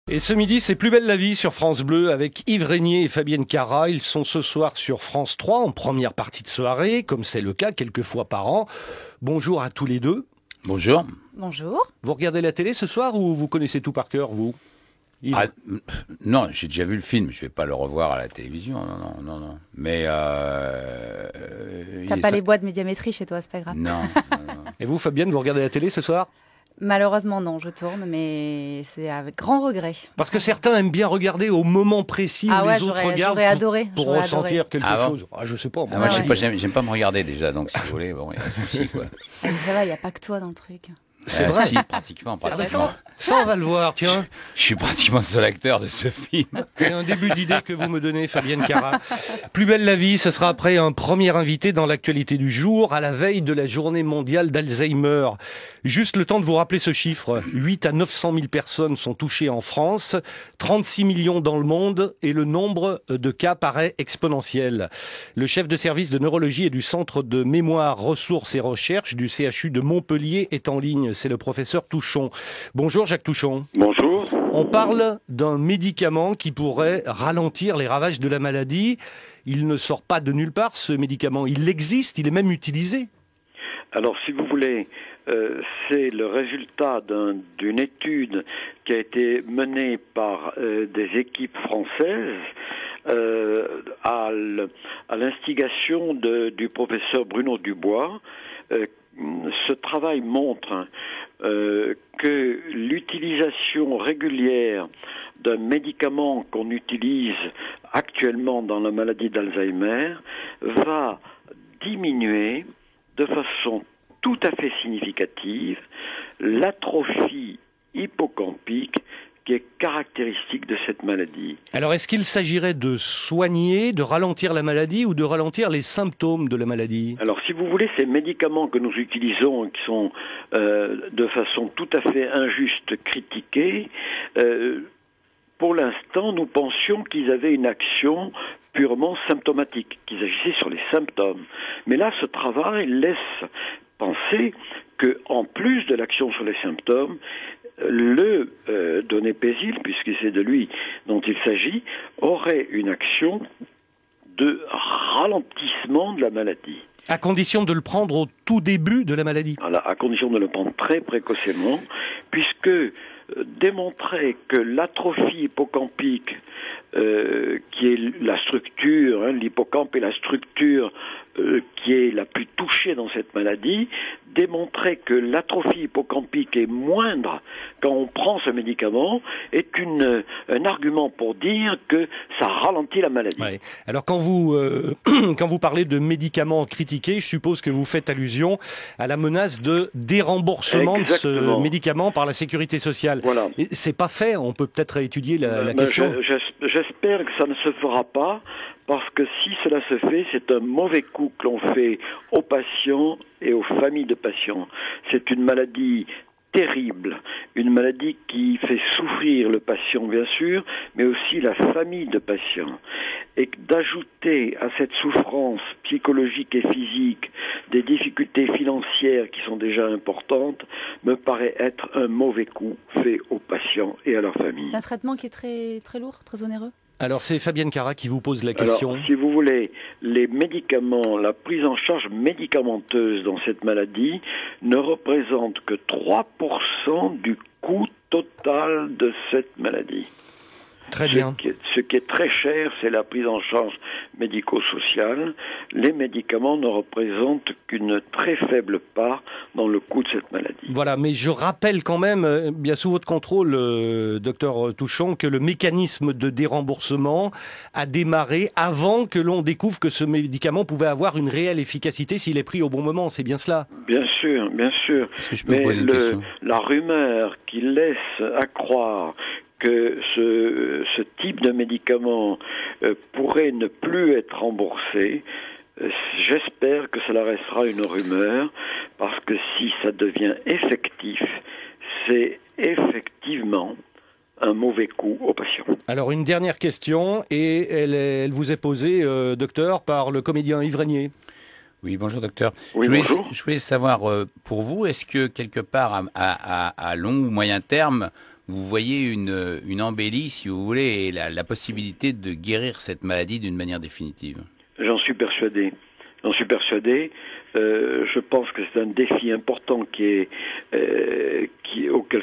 Et ce midi, c'est Plus belle la vie sur France Bleu avec Yves Régnier et Fabienne Cara. Ils sont ce soir sur France 3 en première partie de soirée, comme c'est le cas quelques fois par an. Bonjour à tous les deux. Bonjour. Bonjour. Vous regardez la télé ce soir ou vous connaissez tout par cœur, vous Yves? Non, j'ai déjà vu le film, je vais pas le revoir à la télévision, non. Mais T'as pas les boîtes médiamétrie chez toi, c'est pas grave. Non. Et vous, Fabienne, vous regardez la télé ce soir? Malheureusement non, je tourne, mais c'est avec grand regret. Parce que certains aiment bien regarder au moment précis où les autres regardent j'aurais adoré, pour ressentir quelque chose. Je sais pas. Moi, j'aime pas me regarder déjà, donc si vous voulez, bon, il y a un souci, quoi. Ça va, il n'y a pas que toi dans le truc. C'est vrai. Si, pratiquement. Ça, on va le voir, tiens. Je suis pratiquement le seul acteur de ce film. C'est un début d'idée que vous me donnez, Fabienne Cara. Plus belle la vie, ce sera après un premier invité dans l'actualité du jour, à la veille de la journée mondiale d'Alzheimer. Juste le temps de vous rappeler ce chiffre. 8 à 900 000 personnes sont touchées en France, 36 millions dans le monde, et le nombre de cas paraît exponentiel. Le chef de service de neurologie et du Centre de mémoire, ressources et recherche du CHU de Montpellier est en ligne. C'est le professeur Touchon. Bonjour Jacques Touchon. Bonjour. On parle d'un médicament qui pourrait ralentir les ravages de la maladie. Il ne sort pas de nulle part, ce médicament. Il existe, il est même utilisé. Alors, si vous voulez, c'est le résultat d'une étude qui a été menée par des équipes françaises à l'instigation du professeur Bruno Dubois. Ce travail montre que l'utilisation régulière d'un médicament qu'on utilise actuellement dans la maladie d'Alzheimer va diminuer de façon tout à fait significative l'atrophie hippocampique qui est caractéristique de cette maladie. Alors, est-ce qu'il s'agirait de soigner, de ralentir la maladie ou de ralentir les symptômes de la maladie? Alors, si vous voulez, ces médicaments que nous utilisons, qui sont de façon tout à fait injuste critiqués, pour l'instant, nous pensions qu'ils avaient une action purement symptomatique, qu'ils agissaient sur les symptômes. Mais là, ce travail laisse penser que, en plus de l'action sur les symptômes, le donépésil, puisque c'est de lui dont il s'agit, aurait une action de ralentissement de la maladie. À condition de le prendre au tout début de la maladie. Voilà, à condition de le prendre très précocement, puisque démontrer que l'atrophie hippocampique, qui est la structure, l'hippocampe est la structure qui est la plus touchée dans cette maladie, démontrer que l'atrophie hippocampique est moindre quand on prend ce médicament est un argument pour dire que ça ralentit la maladie. Ouais. Alors quand vous parlez de médicaments critiqués, je suppose que vous faites allusion à la menace de déremboursement Exactement. de ce médicament par la sécurité sociale. Voilà. Et c'est pas fait, on peut peut-être étudier la question. J'espère que ça ne se fera pas, parce que si cela se fait, c'est un mauvais coup que l'on fait aux patients et aux familles de patients. C'est une maladie terrible, une maladie qui fait souffrir le patient bien sûr, mais aussi la famille de patients. Et d'ajouter à cette souffrance psychologique et physique des difficultés financières qui sont déjà importantes me paraît être un mauvais coup fait aux patients et à leur famille. C'est un traitement qui est très, très lourd, très onéreux. Alors c'est Fabienne Cara qui vous pose la question. Alors, si vous voulez, les médicaments, la prise en charge médicamenteuse dans cette maladie ne représente que 3% du coût total de cette maladie. Très bien. Ce qui est très cher, c'est la prise en charge médico-sociale. Les médicaments ne représentent qu'une très faible part dans le coût de cette maladie. Voilà, mais je rappelle quand même, bien sous votre contrôle, docteur Touchon, que le mécanisme de déremboursement a démarré avant que l'on découvre que ce médicament pouvait avoir une réelle efficacité s'il est pris au bon moment. C'est bien cela? Bien sûr, bien sûr. Est-ce que je peux vous poser une question ? La rumeur qui laisse accroire que ce type de médicament pourrait ne plus être remboursé, j'espère que cela restera une rumeur, parce que si ça devient effectif, c'est effectivement un mauvais coup aux patients. Alors une dernière question, et elle vous est posée, docteur, par le comédien Yves Régnier. Oui, bonjour docteur. Oui, bonjour. Je voulais savoir, pour vous, est-ce que quelque part, à long ou moyen terme, vous voyez une embellie, si vous voulez, et la possibilité de guérir cette maladie d'une manière définitive. J'en suis persuadé. J'en suis persuadé. Je pense que c'est un défi important auquel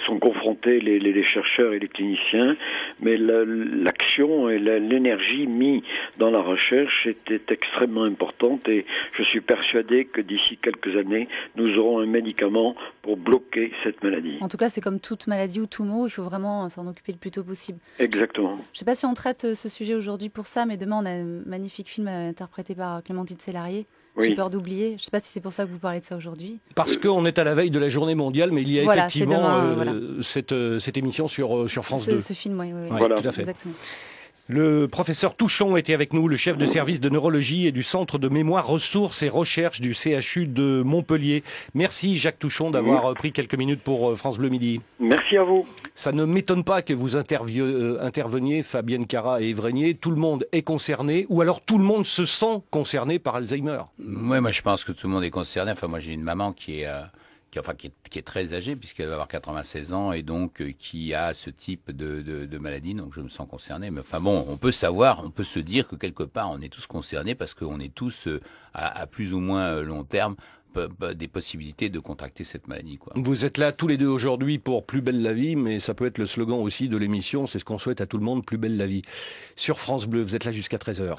sont confrontés les chercheurs et les cliniciens, mais l'action et l'énergie mise dans la recherche était extrêmement importante et je suis persuadé que d'ici quelques années, nous aurons un médicament pour bloquer cette maladie. En tout cas, c'est comme toute maladie ou tout mot, il faut vraiment s'en occuper le plus tôt possible. Exactement. Je ne sais pas si on traite ce sujet aujourd'hui pour ça, mais demain, on a un magnifique film interprété par Clémentine Célarié. Oui. J'ai peur d'oublier. Je ne sais pas si c'est pour ça que vous parlez de ça aujourd'hui. Parce qu'on est à la veille de la journée mondiale, mais il y a Voilà, effectivement c'est demain, cette émission sur France 2. Ce film, oui. Voilà. Tout à fait. Exactement. Le professeur Touchon était avec nous, le chef de service de neurologie et du centre de mémoire, ressources et recherches du CHU de Montpellier. Merci Jacques Touchon d'avoir pris quelques minutes pour France Bleu Midi. Merci à vous. Ça ne m'étonne pas que vous interveniez, Fabienne Cara et Yves Régnier. Tout le monde est concerné, ou alors tout le monde se sent concerné par Alzheimer. Oui, moi je pense que tout le monde est concerné. Enfin, moi j'ai une maman qui est très âgée puisqu'elle va avoir 96 ans et donc qui a ce type de maladie, donc je me sens concerné. Mais enfin bon, on peut se dire que quelque part on est tous concernés parce qu'on est tous à plus ou moins long terme des possibilités de contracter cette maladie, quoi. Vous êtes là tous les deux aujourd'hui pour Plus belle la vie, mais ça peut être le slogan aussi de l'émission, c'est ce qu'on souhaite à tout le monde, Plus belle la vie. Sur France Bleu, vous êtes là jusqu'à 13h.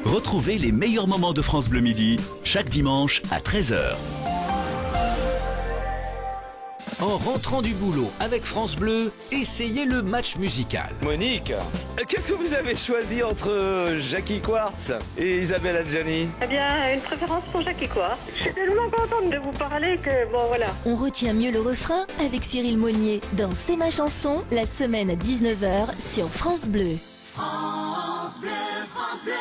Retrouvez les meilleurs moments de France Bleu Midi, chaque dimanche à 13h. En rentrant du boulot avec France Bleu, essayez le match musical. Monique, qu'est-ce que vous avez choisi entre Jackie Quartz et Isabelle Adjani? Eh bien, une préférence pour Jackie Quartz. Je suis tellement contente de vous parler que, bon, voilà. On retient mieux le refrain avec Cyril Monnier dans C'est ma chanson, la semaine à 19h sur France Bleu. France Bleu, France Bleu.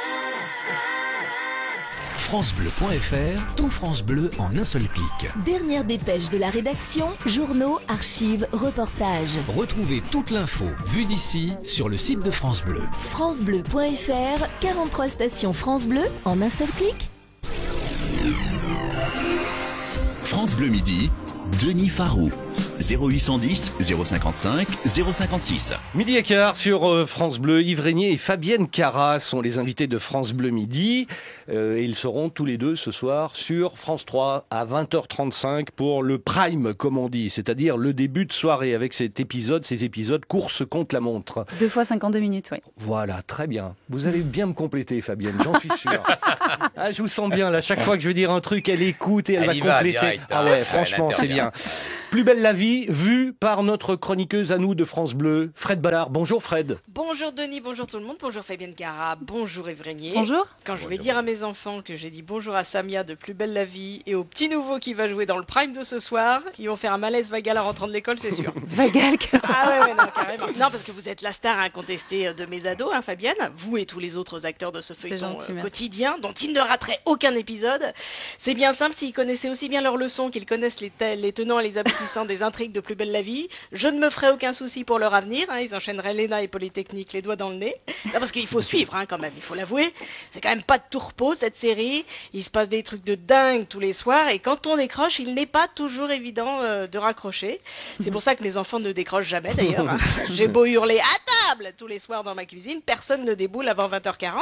FranceBleu.fr, tout France Bleu en un seul clic. Dernière dépêche de la rédaction, journaux, archives, reportages. Retrouvez toute l'info vue d'ici sur le site de France Bleu. FranceBleu.fr, 43 stations France Bleu en un seul clic. France Bleu Midi, Denis Farou. 0810 055 056. Midi et quart sur France Bleu. Yves Régnier et Fabienne Cara sont les invités de France Bleu Midi. Et ils seront tous les deux ce soir sur France 3 à 20h35 pour le prime, comme on dit, c'est-à-dire le début de soirée avec ces épisodes course contre la montre. 2 fois 52 minutes, oui. Voilà, très bien. Vous allez bien me compléter, Fabienne, j'en suis sûr. Ah, je vous sens bien, là. Chaque fois que je veux dire un truc, elle écoute et elle va compléter. Direct, ah ouais, franchement, c'est bien. Plus belle la vie, vue par notre chroniqueuse à nous de France Bleu, Fred Ballard. Bonjour Fred. Bonjour Denis, bonjour tout le monde, bonjour Fabienne Cara, bonjour Yves Régnier. Bonjour. Quand je vais dire à mes enfants que j'ai dit bonjour à Samia de Plus belle la vie et au petit nouveau qui va jouer dans le prime de ce soir, ils vont faire un malaise vagal en rentrant de l'école, c'est sûr. Vagal. Ah ouais, non, carrément. Non, parce que vous êtes la star incontestée de mes ados, hein, Fabienne, vous et tous les autres acteurs de ce feuilleton quotidien, dont ils ne rateraient aucun épisode. C'est bien simple, s'ils connaissaient aussi bien leurs leçons qu'ils connaissent les tenants et les aboutissants des intrigues de Plus belle la vie, je ne me ferai aucun souci pour leur avenir, hein, ils enchaîneraient l'ENA et Polytechnique les doigts dans le nez. Non, parce qu'il faut suivre, hein, quand même, il faut l'avouer. C'est quand même pas de tout repos cette série, il se passe des trucs de dingue tous les soirs et quand on décroche, il n'est pas toujours évident de raccrocher. C'est pour ça que mes enfants ne décrochent jamais d'ailleurs. Hein. J'ai beau hurler à table tous les soirs dans ma cuisine, personne ne déboule avant 20h40,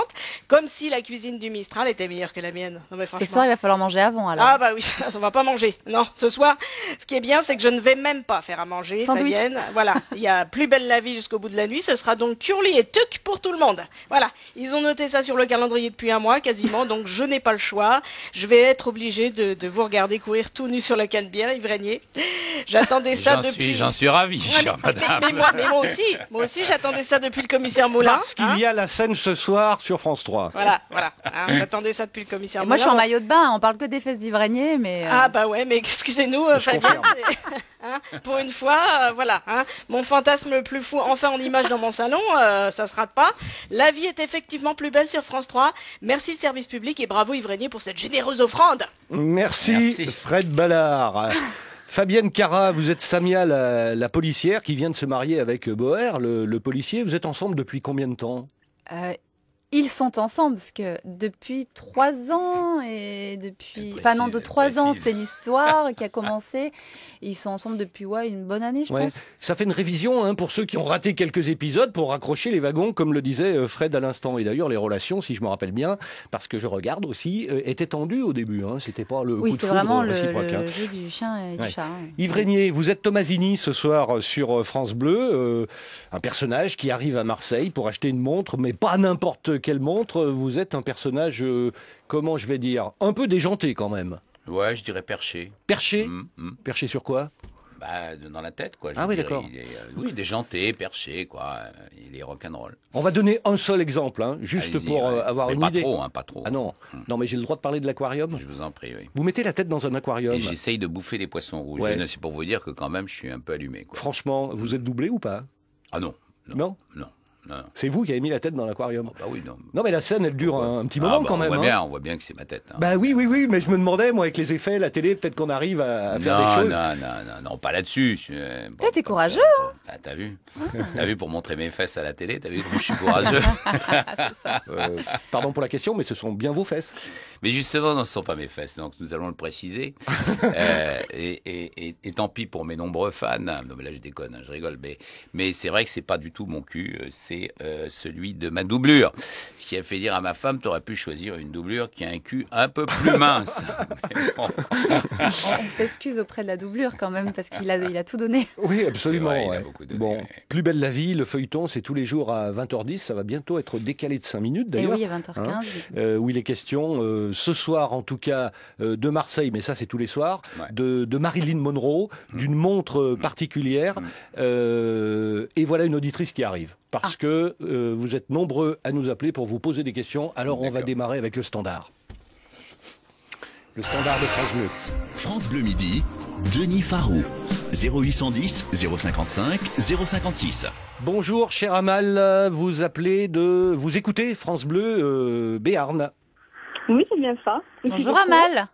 comme si la cuisine du Mistral était meilleure que la mienne. Non, mais Ce soir, il va falloir manger avant alors. Ah bah oui, on va pas manger. Non, ce soir, ce qui est bien, c'est que je ne vais même pas faire à manger, Sandwich. Fabienne. Voilà, il y a Plus belle la vie jusqu'au bout de la nuit, ce sera donc curly et tuc pour tout le monde. Voilà, ils ont noté ça sur le calendrier depuis un mois quasiment, donc je n'ai pas le choix. Je vais être obligée de vous regarder courir tout nu sur la canne bière, Yves Régnier. J'attendais ça depuis... J'en suis ravi, chère madame. Mais moi aussi, j'attendais ça depuis le commissaire Moulin. Parce qu'il y a la scène ce soir sur France 3. Voilà. Hein, j'attendais ça depuis le commissaire Moulin. Moi, je suis en maillot de bain, on parle que des fesses d'Yves Régnier, mais... Ah bah ouais, mais excusez-nous, Fabienne. Hein, pour une fois, voilà. Hein, mon fantasme le plus fou, enfin en image dans mon salon, ça se rate pas. La vie est effectivement plus belle sur France 3. Merci le service public et bravo Yves Régnier pour cette généreuse offrande. Merci. Fred Ballard. Fabienne Cara, vous êtes Samia, la policière qui vient de se marier avec Boer, le policier. Vous êtes ensemble depuis combien de temps ? Ils sont ensemble parce que depuis 3 ans et depuis... Enfin non, de 3 ans, c'est l'histoire qui a commencé. Ils sont ensemble depuis une bonne année, je pense. Ça fait une révision pour ceux qui ont raté quelques épisodes pour raccrocher les wagons, comme le disait Fred à l'instant. Et d'ailleurs, les relations, si je me rappelle bien, parce que je regarde aussi, étaient tendues au début. C'était pas le coup de foudre c'est vraiment réciproque. Le jeu du chien et du chat. Yves Régnier, vous êtes Tomasini ce soir sur France Bleu, un personnage qui arrive à Marseille pour acheter une montre, mais pas n'importe quelle montre. Vous êtes un personnage, comment je vais dire, un peu déjanté quand même. Ouais, je dirais perché. Perché Perché sur quoi? Dans la tête, quoi. Oui, d'accord. Oui, déjanté, perché, quoi. Il est rock'n'roll. On va donner un seul exemple, juste pour avoir une idée. Pas trop. Ah non, non, mais j'ai le droit de parler de l'aquarium. Je vous en prie, oui. Vous mettez la tête dans un aquarium. Et j'essaye de bouffer les poissons rouges. C'est pour vous dire que quand même, je suis un peu allumé, quoi. Franchement, vous êtes doublé ou pas? Ah non. Non. C'est vous qui avez mis la tête dans l'aquarium. Oui, non. Non, mais la scène, elle dure un petit moment quand même. On voit bien que c'est ma tête. Oui, mais je me demandais, moi, avec les effets, la télé, peut-être qu'on arrive à faire des choses. Non, pas là-dessus. T'es courageux. T'as vu? T'as vu pour montrer mes fesses à la télé? T'as vu comme je suis courageux? Pardon pour la question, mais ce sont bien vos fesses. Mais justement, ce ne sont pas mes fesses, donc nous allons le préciser. Et tant pis pour mes nombreux fans. Non, mais là, je déconne, je rigole. Mais c'est vrai que c'est pas du tout mon cul. C'est celui de ma doublure. Ce qui a fait dire à ma femme, t'aurais pu choisir une doublure qui a un cul un peu plus mince. On s'excuse auprès de la doublure quand même, parce qu'il a tout donné. Oui, absolument. Vrai, il a beaucoup donné, bon, Plus belle la vie, le feuilleton, c'est tous les jours à 20h10. Ça va bientôt être décalé de 5 minutes d'ailleurs. Et oui, à 20h15. Où il est question, ce soir en tout cas, de Marseille, mais ça c'est tous les soirs, de Marilyn Monroe, d'une montre particulière. Et voilà une auditrice qui arrive. Parce que vous êtes nombreux à nous appeler pour vous poser des questions. Alors on va démarrer avec le standard. Le standard de France Bleu. France Bleu Midi, Denis Farou. 0810 055 056. Bonjour cher Amal, vous écoutez France Bleu Béarn. Oui, c'est bien ça. Bonjour Amal.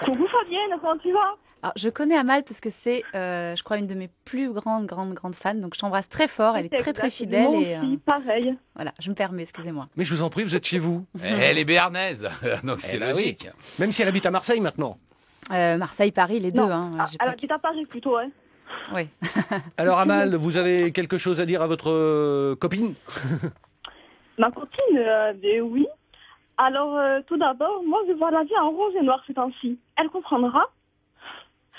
Coucou Fabienne, comment tu vas? Alors, je connais Amal parce que c'est, je crois, une de mes plus grandes fans. Donc, je t'embrasse très fort. Elle est très, très fidèle. Moi aussi, pareil. Voilà, je me permets, excusez-moi. Mais je vous en prie, vous êtes chez vous. Elle est béarnaise, donc c'est logique. Oui. Même si elle habite à Marseille maintenant. Marseille, Paris, les deux. Elle habite à Paris plutôt, hein. Oui. Alors, Amal, vous avez quelque chose à dire à votre copine? Ma copine, oui. Alors, tout d'abord, moi, je vois la vie en rose et noir ces temps-ci. Elle comprendra.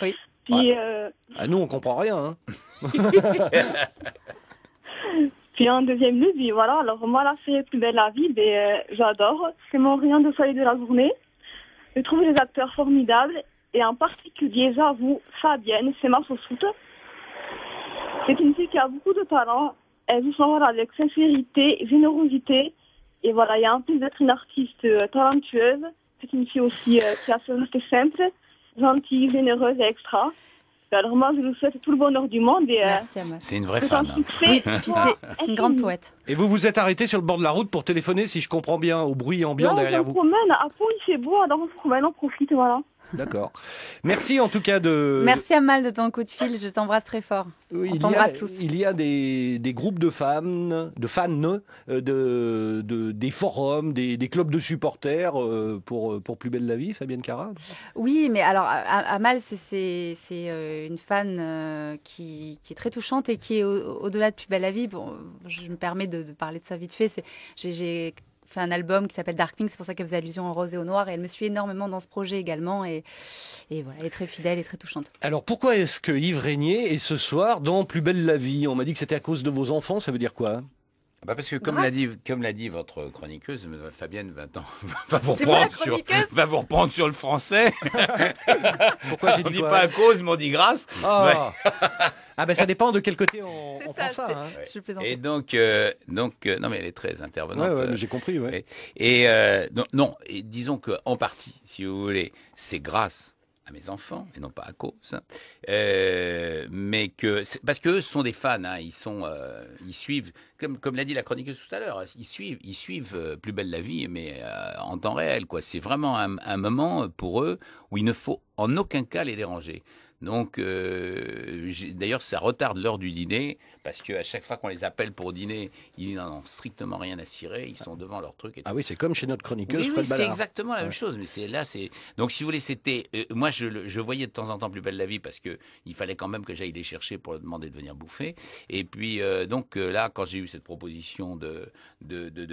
Oui. Puis, nous, on comprend rien. Puis en deuxième lieu, voilà. Alors moi, la série Plus belle la vie, j'adore. C'est mon rayon de soleil de la journée. Je trouve les acteurs formidables. Et en particulier, j'avoue, Fabienne, c'est ma chouchoute. C'est une fille qui a beaucoup de talent. Elle joue son rôle avec sincérité, générosité. Et voilà, il y a en plus d'être une artiste talentueuse. C'est une fille aussi qui a ce rester simple, gentille, généreuse et extra. Alors moi, je vous souhaite tout le bonheur du monde. Et, c'est une vraie fan. Oui, puis c'est une grande poète. Et vous vous êtes arrêté sur le bord de la route pour téléphoner, si je comprends bien, au bruit ambiant derrière vous. On se promène, à Pau, il fait beau, alors on se promène, on profite, voilà. D'accord. Merci en tout cas de... Merci Amal de ton coup de fil, je t'embrasse très fort. Oui, on t'embrasse tous. Il y a des groupes de fans, des forums, des clubs de supporters pour Plus belle la vie, Fabienne Cara. Oui, mais alors Amal, c'est une fan qui est très touchante et qui est au-delà de Plus belle la vie. Bon, je me permets de parler de ça vite fait. J'ai fait un album qui s'appelle Dark Pink, c'est pour ça qu'elle faisait allusion au rose et au noir, et elle me suit énormément dans ce projet également, et voilà, elle est très fidèle et très touchante. Alors pourquoi est-ce que Yves Régnier est ce soir dans Plus belle la vie? On m'a dit que c'était à cause de vos enfants, ça veut dire quoi? Parce que comme l'a dit votre chroniqueuse, Fabienne va vous reprendre sur le français. Pourquoi j'ai dit on dit pas à cause, mais on dit grâce. Ah ben ça dépend de quel côté on prend ça. Et donc non mais elle est très intervenante. Ouais, j'ai compris. Ouais. Et disons que en partie, si vous voulez, c'est grâce à mes enfants et non pas à cause, mais parce que eux sont des fans, ils suivent comme l'a dit la chroniqueuse tout à l'heure, ils suivent Plus belle la vie, mais en temps réel quoi. C'est vraiment un moment pour eux où il ne faut en aucun cas les déranger. Donc, d'ailleurs, ça retarde l'heure du dîner, parce qu'à chaque fois qu'on les appelle pour dîner, ils n'en ont strictement rien à cirer, ils sont devant leur truc. Et ah oui, c'est comme chez notre chroniqueuse Fred oui, Ballard. C'est exactement la même chose, mais c'est... Donc, si vous voulez, c'était... moi, je voyais de temps en temps Plus belle la vie, parce qu'il fallait quand même que j'aille les chercher pour leur demander de venir bouffer. Et puis, là, quand j'ai eu cette proposition de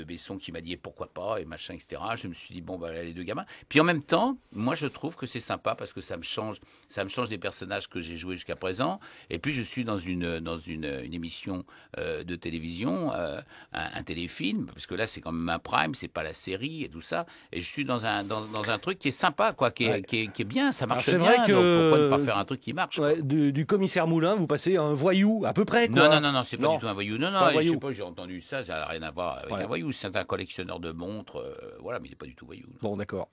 Besson qui m'a dit pourquoi pas, et machin, etc., je me suis dit, bon, bah, les deux gamins. Puis en même temps, moi, je trouve que c'est sympa, parce que ça me change des personnages que j'ai joués jusqu'à présent. Et puis, je suis dans une émission de télévision, un téléfilm, parce que là, c'est quand même un prime, c'est pas la série et tout ça. Et je suis dans un truc qui est sympa, quoi, qui est bien, ça marche bien. Vrai que... donc pourquoi ne pas faire un truc qui marche, ouais, du commissaire Moulin, vous passez à un voyou, à peu près, quoi. Non, c'est pas du tout un voyou. Non, je sais pas, j'ai entendu ça, ça n'a rien à voir avec un voyou. C'est un collectionneur de montres, voilà, mais il n'est pas du tout voyou. Bon, d'accord.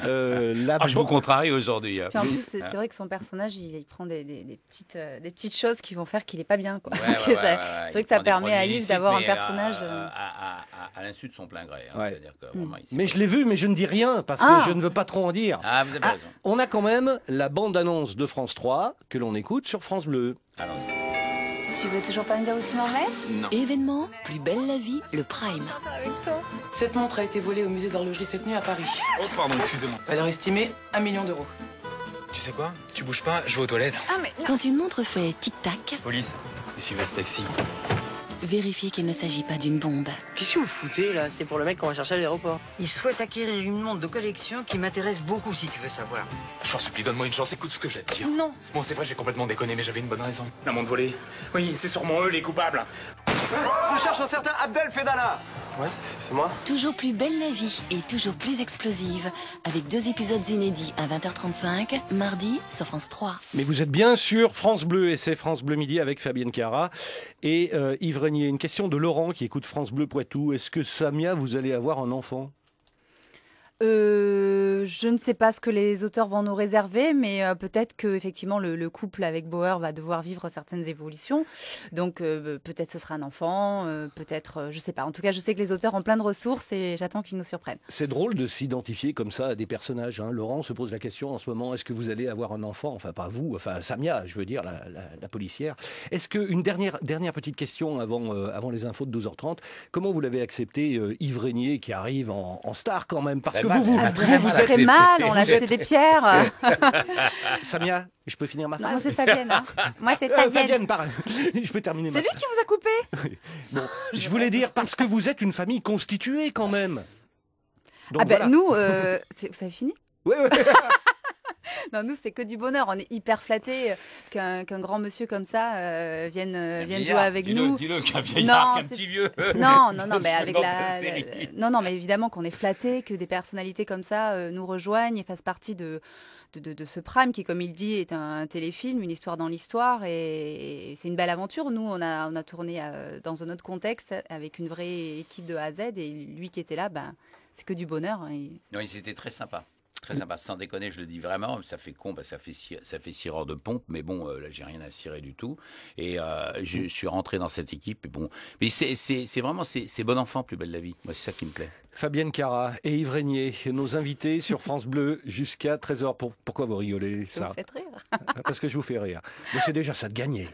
Je vous contrarie aujourd'hui. Puis en plus, c'est vrai que son personnage, il prend des petites choses qui vont faire qu'il est pas bien, quoi. C'est vrai que ça permet à Yves d'avoir un personnage à l'insu de son plein gré. C'est-à-dire que, vraiment, mais je l'ai vu, mais je ne dis rien parce que je ne veux pas trop en dire. Ah, vous avez raison. On a quand même la bande-annonce de France 3 que l'on écoute sur France Bleu. Alors, tu veux toujours pas me dire où tu m'en mets? Non. Événement, Plus belle la vie, le Prime. Cette montre a été volée au musée d'horlogerie cette nuit à Paris. Oh pardon, excusez-moi. Valeur estimée 1 million d'euros. Tu sais quoi? Tu bouges pas, je vais aux toilettes. Ah mais non. Quand une montre fait tic-tac, Police, suivez ce taxi. vérifiez qu'il ne s'agit pas d'une bombe. Qu'est-ce que vous foutez là? C'est pour le mec qu'on va chercher à l'aéroport. Il souhaite acquérir une montre de collection qui m'intéresse beaucoup si tu veux savoir. Je t'en supplie, donne-moi une chance, écoute ce que j'ai à te dire. Non. Bon, c'est vrai, j'ai complètement déconné, mais j'avais une bonne raison. La montre volée. Oui, c'est sûrement eux les coupables. Je cherche un certain Abdel Fedala. Ouais, c'est moi. Toujours plus belle la vie et toujours plus explosive, avec 2 épisodes inédits à 20h35, mardi sur France 3. Mais vous êtes bien sur France Bleu et c'est France Bleu Midi avec Fabienne Cara et Yves Régnier. Une question de Laurent qui écoute France Bleu Poitou. Est-ce que Samia, vous allez avoir un enfant ? Je ne sais pas ce que les auteurs vont nous réserver, mais peut-être que effectivement le couple avec Bauer va devoir vivre certaines évolutions. Donc peut-être ce sera un enfant, peut-être, je sais pas. En tout cas, je sais que les auteurs ont plein de ressources et j'attends qu'ils nous surprennent. C'est drôle de s'identifier comme ça à des personnages. Hein. Laurent se pose la question en ce moment, est-ce que vous allez avoir un enfant? Enfin, pas vous, enfin Samia, je veux dire, la policière. Est-ce que, une dernière petite question avant les infos de 12h30, comment vous l'avez accepté, Yves Régnier, qui arrive en star quand même? Parce que vous êtes très mal, on a jeté des pierres. Samia, je peux finir ma phrase? Non, c'est Fabienne. Hein. Moi, c'est Fabienne. Fabienne, pardon. Je peux terminer ma phrase. C'est lui qui vous a coupé. Bon, je voulais dire parce que vous êtes une famille constituée quand même. Donc, voilà. Nous, vous avez fini? Oui. Non, nous, c'est que du bonheur. On est hyper flattés qu'un grand monsieur comme ça vienne jouer avec nous. Dis-le, qu'un vieillard, qu'un petit vieux. Non, mais avec non, mais évidemment qu'on est flattés, que des personnalités comme ça nous rejoignent et fassent partie de ce Prime qui, comme il dit, est un téléfilm, une histoire dans l'histoire, et c'est une belle aventure. Nous, on a tourné dans un autre contexte avec une vraie équipe de A à Z, et lui qui était là, c'est que du bonheur. Oui, c'était très sympa. Très sympa, sans déconner, je le dis vraiment, ça fait con, ça fait cireur de pompe, mais bon, là, j'ai rien à cirer du tout. Et je suis rentré dans cette équipe, et bon, mais c'est vraiment, c'est bon enfant, Plus belle la vie. Moi, c'est ça qui me plaît. Fabienne Cara et Yves Régnier, nos invités sur France Bleu jusqu'à 13h. Pourquoi vous rigolez? Ça me fait rire. Parce que je vous fais rire. Mais c'est déjà ça de gagner.